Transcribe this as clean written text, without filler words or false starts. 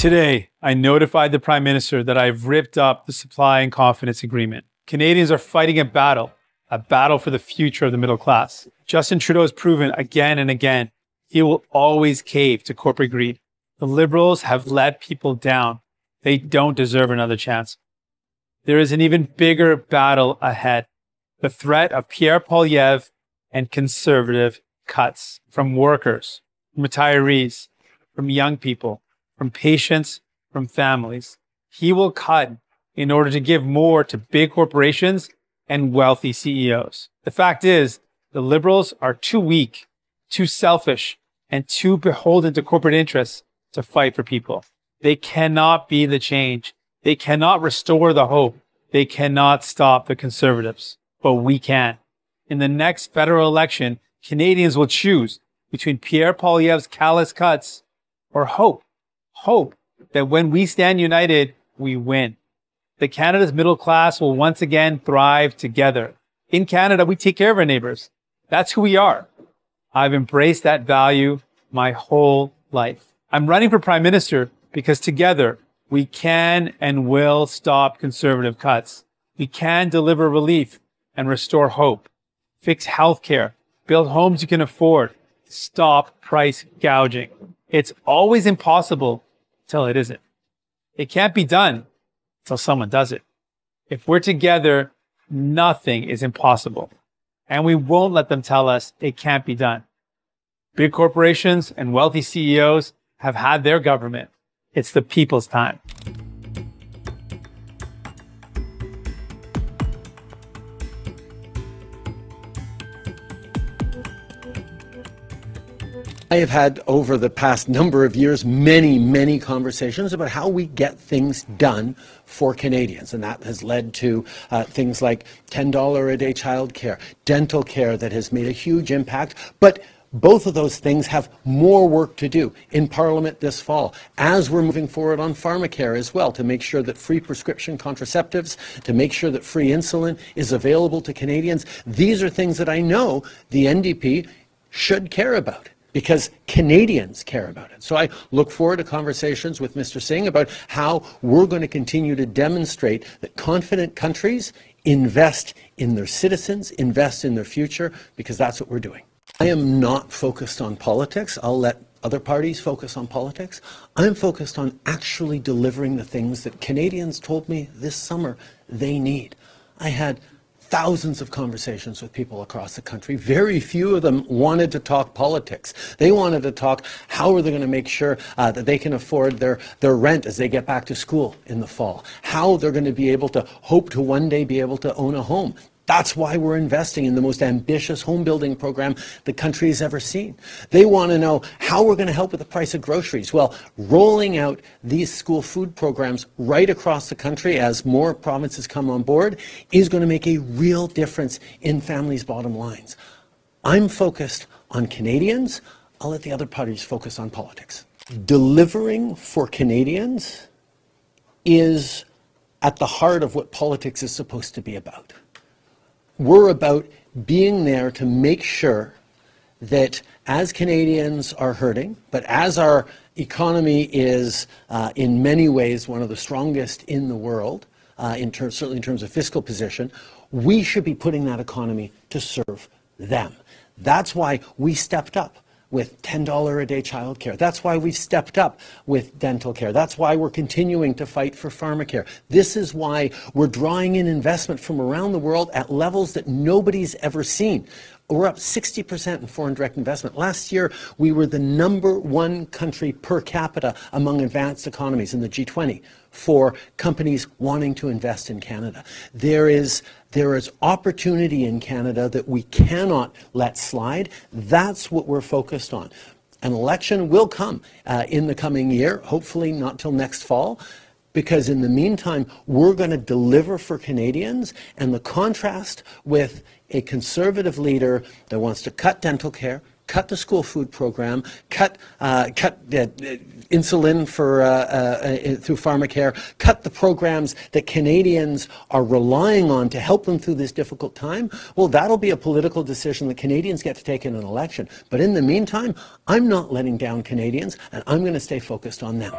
Today, I notified the Prime Minister that I've ripped up the Supply and Confidence Agreement. Canadians are fighting a battle for the future of the middle class. Justin Trudeau has proven again and again he will always cave to corporate greed. The Liberals have let people down. They don't deserve another chance. There is an even bigger battle ahead. The threat of Pierre Poilievre and Conservative cuts from workers, from retirees, from young people, from patients, from families. He will cut in order to give more to big corporations and wealthy CEOs. The fact is, the Liberals are too weak, too selfish, and too beholden to corporate interests to fight for people. They cannot be the change. They cannot restore the hope. They cannot stop the Conservatives. But we can. In the next federal election, Canadians will choose between Pierre Poilievre's callous cuts or hope. Hope that when we stand united, we win. That Canada's middle class will once again thrive together. In Canada, we take care of our neighbors. That's who we are. I've embraced that value my whole life. I'm running for Prime Minister because together we can and will stop Conservative cuts. We can deliver relief and restore hope. Fix healthcare. Build homes you can afford. Stop price gouging. It's always impossible till it isn't. It can't be done till someone does it. If we're together, nothing is impossible. And we won't let them tell us it can't be done. Big corporations and wealthy CEOs have had their government. It's the people's time. I have had, over the past number of years, many conversations about how we get things done for Canadians. And that has led to things like $10 a day childcare, dental care that has made a huge impact. But both of those things have more work to do in Parliament this fall, as we're moving forward on pharmacare as well, to make sure that free prescription contraceptives, to make sure that free insulin is available to Canadians. These are things that I know the NDP should care about, because Canadians care about it. So I look forward to conversations with Mr. Singh about how we're going to continue to demonstrate that confident countries invest in their citizens, invest in their future, because that's what we're doing. I am not focused on politics. I'll let other parties focus on politics. I'm focused on actually delivering the things that Canadians told me this summer they need. I had thousands of conversations with people across the country. Very few of them wanted to talk politics. They wanted to talk how are they going to make sure that they can afford their rent as they get back to school in the fall. How they're going to be able to hope to one day be able to own a home. That's why we're investing in the most ambitious home building program the country has ever seen. They want to know how we're going to help with the price of groceries. Well, rolling out these school food programs right across the country as more provinces come on board is going to make a real difference in families' bottom lines. I'm focused on Canadians. I'll let the other parties focus on politics. Delivering for Canadians is at the heart of what politics is supposed to be about. We're about being there to make sure that as Canadians are hurting, but as our economy is in many ways one of the strongest in the world, certainly in terms of fiscal position, we should be putting that economy to serve them. That's why we stepped up with $10 a day childcare. That's why we've stepped up with dental care. That's why we're continuing to fight for pharmacare. This is why we're drawing in investment from around the world at levels that nobody's ever seen. We're up 60% in foreign direct investment. Last year, we were the #1 country per capita among advanced economies in the G20 for companies wanting to invest in Canada. There is opportunity in Canada that we cannot let slide. That's what we're focused on. An election will come in the coming year, hopefully not till next fall, because in the meantime, we're going to deliver for Canadians, and the contrast with a Conservative leader that wants to cut dental care, cut the school food program, cut insulin through pharmacare, cut the programs that Canadians are relying on to help them through this difficult time, well, that'll be a political decision that Canadians get to take in an election. But in the meantime, I'm not letting down Canadians, and I'm going to stay focused on them.